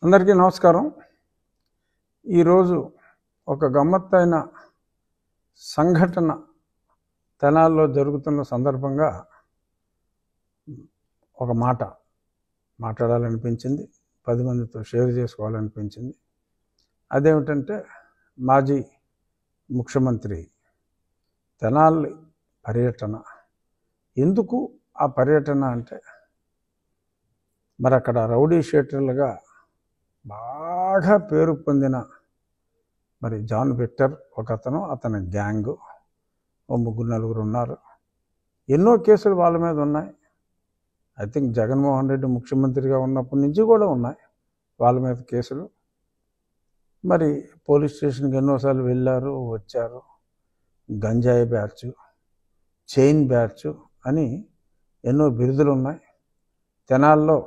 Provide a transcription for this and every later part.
అందరికీ నమస్కారం. ఈరోజు ఒక గమ్మత్తైన సంఘటన తెనాల్లో జరుగుతున్న సందర్భంగా ఒక మాట మాట్లాడాలనిపించింది, 10 మందితో షేర్ చేసుకోవాలనిపించింది. అదేమిటంటే మాజీ ముఖ్యమంత్రి తెనాలి పర్యటన. ఎందుకు ఆ పర్యటన అంటే, మరి అక్కడ రౌడీ షీటర్లుగా బాగా పేరు పొందిన మరి జాన్ విక్టర్ ఒకతను, అతని గ్యాంగు, ఓ 3-4 ఉన్నారు. ఎన్నో కేసులు వాళ్ళ మీద ఉన్నాయి. ఐ థింక్ జగన్మోహన్ రెడ్డి ముఖ్యమంత్రిగా ఉన్నప్పటి నుంచి కూడా ఉన్నాయి వాళ్ళ మీద కేసులు. మరి పోలీస్ స్టేషన్కి ఎన్నోసార్లు వెళ్ళారు, వచ్చారు. గంజాయి బ్యాచ్, చైన్ బ్యాచ్ అని ఎన్నో బిరుదులు ఉన్నాయి. తెనాల్లో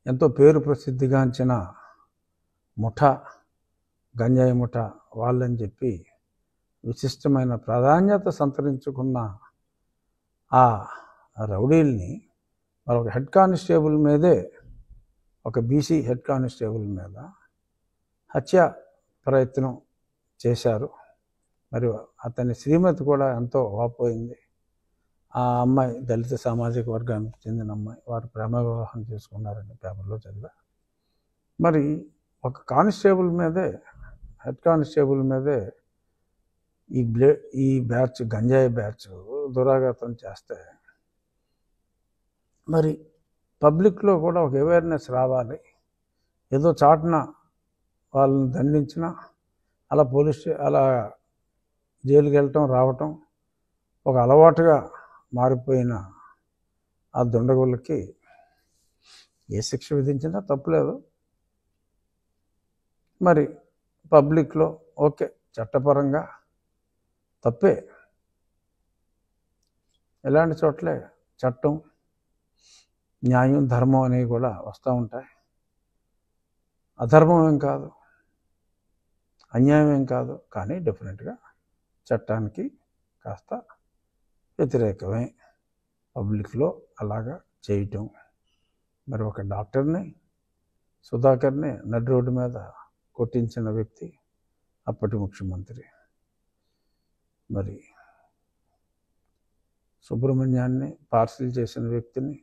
ఎంతో పేరు ప్రసిద్ధిగాంచిన ముఠా, గంజాయి ముఠా వాళ్ళని చెప్పి విశిష్టమైన ప్రాధాన్యత సంతరించుకున్న ఆ రౌడీల్ని మరి ఒక హెడ్ కానిస్టేబుల్ మీదే, ఒక బీసీ హెడ్ కానిస్టేబుల్ మీద హత్య ప్రయత్నం చేశారు. మరి అతని శ్రీమతి కూడా ఎంతో వాపోయింది. ఆ అమ్మాయి దళిత సామాజిక వర్గానికి చెందిన అమ్మాయి. వారు ప్రేమ వివాహం చేసుకున్నారని పేపర్లో చదివా. మరి ఒక కానిస్టేబుల్ మీదే, హెడ్ కానిస్టేబుల్ మీదే ఈ బ్యాచ్, గంజాయి బ్యాచ్ దురాఘాతం చేస్తే మరి పబ్లిక్లో కూడా ఒక అవేర్నెస్ రావాలి. ఏదో చాటున వాళ్ళని దండించిన అలా అలా జైలుకి వెళ్ళటం రావటం ఒక అలవాటుగా మారిపోయిన ఆ దుండగులకి ఏ శిక్ష విధించినా తప్పులేదు. మరి పబ్లిక్లో ఓకే, చట్టపరంగా తప్పే. ఎలాంటి చోట్లే చట్టం, న్యాయం, ధర్మం అనేవి కూడా వస్తూ ఉంటాయి. అధర్మం ఏం కాదు, అన్యాయం ఏం కాదు, కానీ డెఫినెట్గా చట్టానికి కాస్త వ్యతిరేకమే పబ్లిక్లో అలాగా చేయటం. మరి ఒక డాక్టర్ని, సుధాకర్ని నడి రోడ్డు మీద కొట్టించిన వ్యక్తి అప్పటి ముఖ్యమంత్రి. మరి సుబ్రహ్మణ్యాన్ని పార్సిల్ చేసిన వ్యక్తిని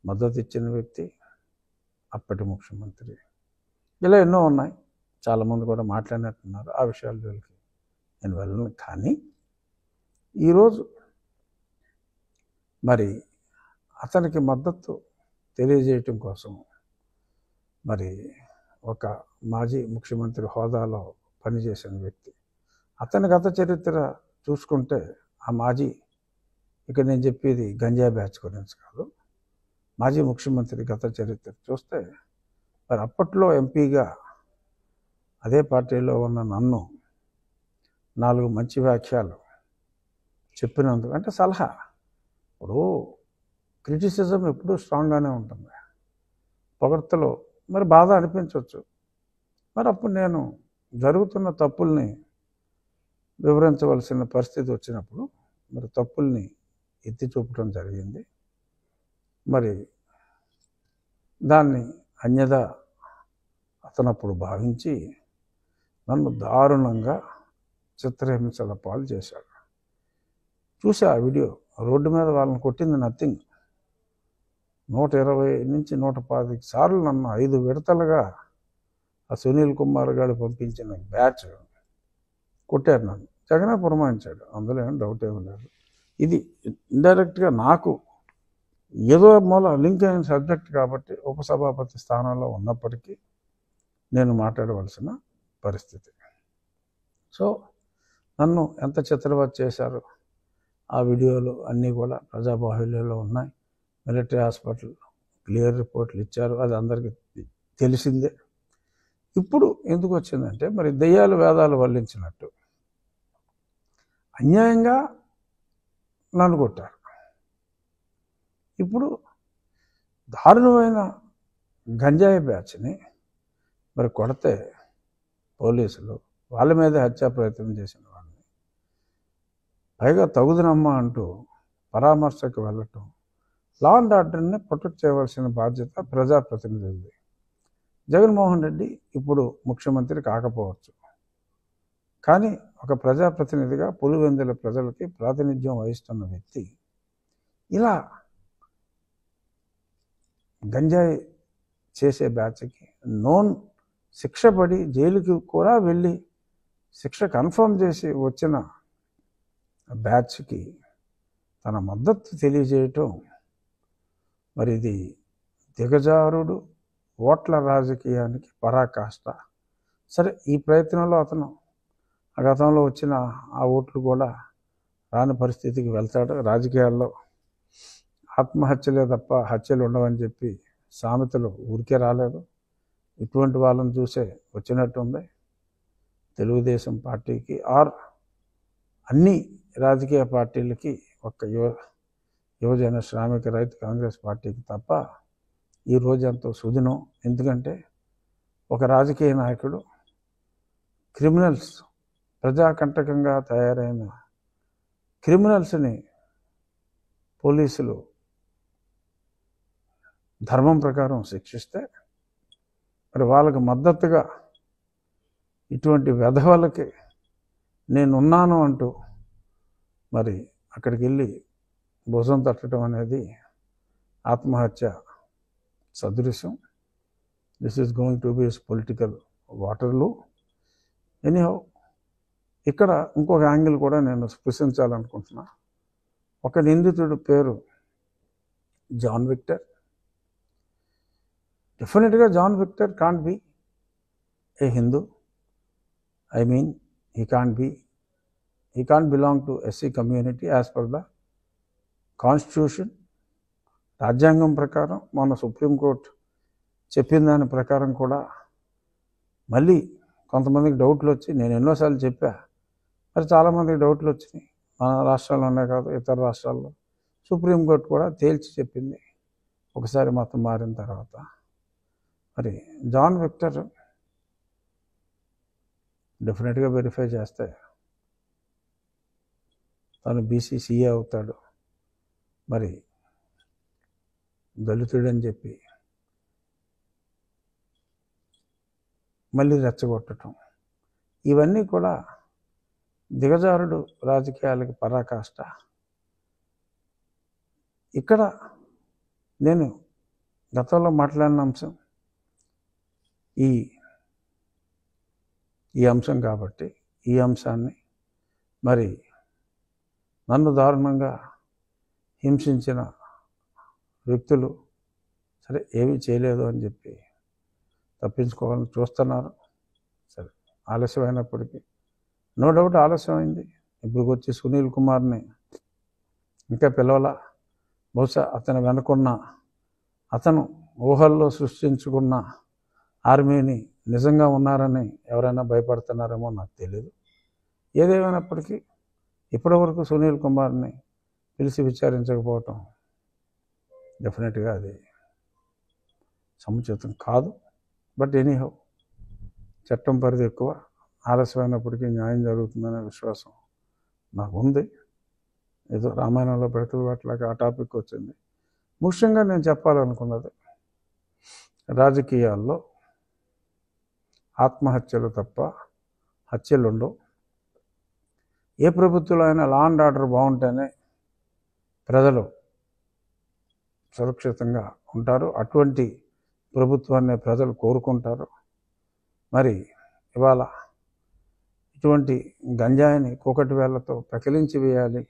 మద్దతు ఇచ్చిన వ్యక్తి అప్పటి ముఖ్యమంత్రి. ఇలా ఎన్నో ఉన్నాయి. చాలామంది కూడా మాట్లాడినట్టున్నారు. ఆ విషయాల జోలికి నేను వెళ్ళను. కానీ ఈరోజు మరి అతనికి మద్దతు తెలియజేయటం కోసం మరి ఒక మాజీ ముఖ్యమంత్రి హోదాలో పనిచేసిన వ్యక్తి, అతని గత చరిత్ర చూసుకుంటే, ఆ మాజీ, ఇక్కడ నేను చెప్పేది గంజాయి బ్యాచ్ గురించి కాదు, మాజీ ముఖ్యమంత్రి గత చరిత్ర చూస్తే, మరి అప్పట్లో ఎంపీగా అదే పార్టీలో ఉన్న నన్ను 4 మంచి వ్యాఖ్యలు చెప్పినందుకు, అంటే సలహా, ఇప్పుడు క్రిటిసిజం ఎప్పుడూ స్ట్రాంగ్గానే ఉంటుంది. పొగడ్తలో మరి బాధ అనిపించవచ్చు. మరి అప్పుడు నేను జరుగుతున్న తప్పుల్ని వివరించవలసిన పరిస్థితి వచ్చినప్పుడు మరి తప్పుల్ని ఎత్తి చూపటం జరిగింది. మరి దాన్ని అన్యదా అతనప్పుడు భావించి నన్ను దారుణంగా చిత్రహింసల పాలు చేశాడు. చూసా ఆ వీడియో. రోడ్డు మీద వాళ్ళని కొట్టింది నథింగ్. 120 నుంచి 125 సార్లు నన్ను 5 విడతలుగా ఆ సునీల్ కుమార్ గారు పంపించిన బ్యాచ్ కొట్టారు. నన్ను జగనే పురమాయించాడు, అందులో ఏం డౌట్ ఏమీ లేదు. ఇది ఇండైరెక్ట్గా నాకు ఏదో మూల లింక్ అయిన సబ్జెక్ట్ కాబట్టి ఉపసభాపతి స్థానంలో ఉన్నప్పటికీ నేను మాట్లాడవలసిన పరిస్థితి. సో నన్ను ఎంత చిత్రవత్ చేశారు ఆ వీడియోలు అన్నీ కూడా ప్రజాబాహుల్యంలో ఉన్నాయి. మిలిటరీ హాస్పిటల్ క్లియర్ రిపోర్ట్లు ఇచ్చారు, అది అందరికీ తెలిసిందే. ఇప్పుడు ఎందుకు వచ్చిందంటే, మరి దెయ్యాలు వేదాలు వల్లించినట్టు అన్యాయంగా నన్ను కొట్టారు. ఇప్పుడు దారుణమైన గంజాయి బ్యాచ్ని మరి కొడితే పోలీసులు వాళ్ళ మీద హత్యా ప్రయత్నం చేసిన వాళ్ళని, పైగా తగుదనమ్మా అంటూ పరామర్శకు వెళ్ళటం, లా అండ్ ఆర్డర్ని ప్రొటెక్ట్ చేయవలసిన బాధ్యత ప్రజాప్రతినిధులది. జగన్మోహన్ రెడ్డి ఇప్పుడు ముఖ్యమంత్రి కాకపోవచ్చు, కానీ ఒక ప్రజాప్రతినిధిగా పులివెందుల ప్రజలకి ప్రాతినిధ్యం వహిస్తున్న వ్యక్తి ఇలా గంజాయి చేసే బ్యాచ్కి నోన్ శిక్ష పడి జైలుకి కూడా వెళ్ళి శిక్ష కన్ఫర్మ్ చేసి వచ్చిన బ్యాచ్కి తన మద్దతు తెలియజేయటం, మరి ఇది దిగజారుడు ఓట్ల రాజకీయానికి పరాకాష్ట. సరే, ఈ ప్రయత్నంలో అతను గతంలో వచ్చిన ఆ ఓట్లు కూడా రాని పరిస్థితికి వెళ్తాడు. రాజకీయాల్లో ఆత్మహత్యలే తప్ప హత్యలు ఉండవని చెప్పి సామెతలు ఊరికే రాలేదు. ఇటువంటి వాళ్ళని చూసే వచ్చినట్టుంది తెలుగుదేశం పార్టీకి ఆర్ అన్ని రాజకీయ పార్టీలకి, ఒక్క యువజన శ్రామిక రైతు కాంగ్రెస్ పార్టీకి తప్ప ఈ రోజు ఎంతో సుదినం. ఎందుకంటే ఒక రాజకీయ నాయకుడు క్రిమినల్స్, ప్రజాకంటకంగా తయారైన క్రిమినల్స్ని పోలీసులు ధర్మం ప్రకారం శిక్షిస్తే, మరి వాళ్ళకి మద్దతుగా ఇటువంటి వెధవలకి నేనున్నాను అంటూ మరి అక్కడికి వెళ్ళి భుజం తట్టడం అనేది ఆత్మహత్య సదృశ్యం. This is going to be political Waterloo. Anyhow, ఇక్కడ ఇంకొక యాంగిల్ కూడా నేను స్పృశించాలనుకుంటున్నా. ఒక నిందితుడు పేరు జాన్ విక్టర్. డెఫినెట్గా John Victor can't be a Hindu. I mean, he can't belong to SC community as per the Constitution. రాజ్యాంగం ప్రకారం మన సుప్రీంకోర్టు చెప్పిన దాని ప్రకారం కూడా మళ్ళీ కొంతమందికి డౌట్లు వచ్చి, నేను ఎన్నోసార్లు చెప్పా, మరి చాలామందికి డౌట్లు వచ్చినాయి. మన రాష్ట్రాల్లోనే కాదు, ఇతర రాష్ట్రాల్లో సుప్రీంకోర్టు కూడా తేల్చి చెప్పింది ఒకసారి మతం మారిన తర్వాత. మరి జాన్ విక్టర్ డెఫినెట్గా వెరిఫై చేస్తే తను బీసీసీఏ అవుతాడు. మరి దళితుడని చెప్పి మళ్ళీ రెచ్చగొట్టడం, ఇవన్నీ కూడా దిగజారుడు రాజకీయాలకి పరాకాష్ట. ఇక్కడ నేను గతంలో మాట్లాడిన అంశం ఈ అంశం కాబట్టి ఈ అంశాన్ని మరి నన్ను దారుణంగా హింసించిన వ్యక్తులు సరే ఏమీ చేయలేదు అని చెప్పి తప్పించుకోవాలని చూస్తున్నారు. సరే, ఆలస్యమైనప్పటికీ నో డౌట్ ఆలస్యమైంది. ఇప్పుడు వచ్చి సునీల్ కుమార్ని ఇంకా పిలవలా. బహుశా అతను వెనుకున్న, అతను ఊహల్లో సృష్టించుకున్న ఆర్మీని నిజంగా ఉన్నారని ఎవరైనా భయపడుతున్నారేమో నాకు తెలియదు. ఏదేమైనప్పటికీ ఇప్పటివరకు సునీల్ కుమార్ని పిలిచి విచారించకపోవటం డెఫినెట్గా అది సముచితం కాదు. బట్ ఎనీహౌ, చట్టం పరిధి ఎక్కువ, ఆలస్యమైనప్పటికీ న్యాయం జరుగుతుందనే విశ్వాసం నాకు ఉంది. ఏదో రామాయణంలో పిడకలు పట్టలాగా ఆ టాపిక్ వచ్చింది. ముఖ్యంగా నేను చెప్పాలనుకున్నది, రాజకీయాల్లో ఆత్మహత్యలు తప్ప హత్యలు ఉండవు. ఏ ప్రభుత్వంలో అయినా లా అండ్ ఆర్డర్ బాగుంటేనే ప్రజలు సురక్షితంగా ఉంటారు. అటువంటి ప్రభుత్వాన్ని ప్రజలు కోరుకుంటారు. మరి ఇవాళ ఇటువంటి గంజాయిని కూకటి వేళ్లతో పెకిలించి వేయాలి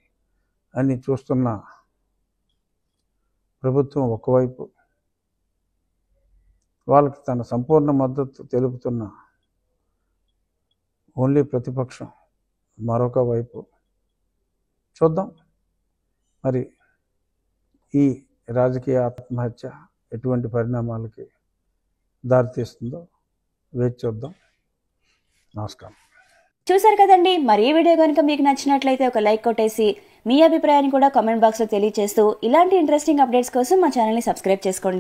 అని చూస్తున్న ప్రభుత్వం ఒకవైపు, వాళ్ళకి తన సంపూర్ణ మద్దతు తెలుపుతున్న ఓన్లీ ప్రతిపక్షం మరొక వైపు. చూద్దాం మరి ఈ రాజకీయ ఆత్మహత్య ఎటువంటి పరిణామాలకి దారితీస్తుందో వేచి చూద్దాం. నమస్కారం. చూసారు కదండి, మరి ఈ వీడియో కనుక మీకు నచ్చినట్లయితే ఒక లైక్ కొట్టేసి మీ అభిప్రాయాన్ని కూడా కామెంట్ బాక్స్లో తెలియజేస్తూ ఇలాంటి ఇంట్రెస్టింగ్ అప్డేట్స్ కోసం మా ఛానల్ని సబ్స్క్రైబ్ చేసుకోండి.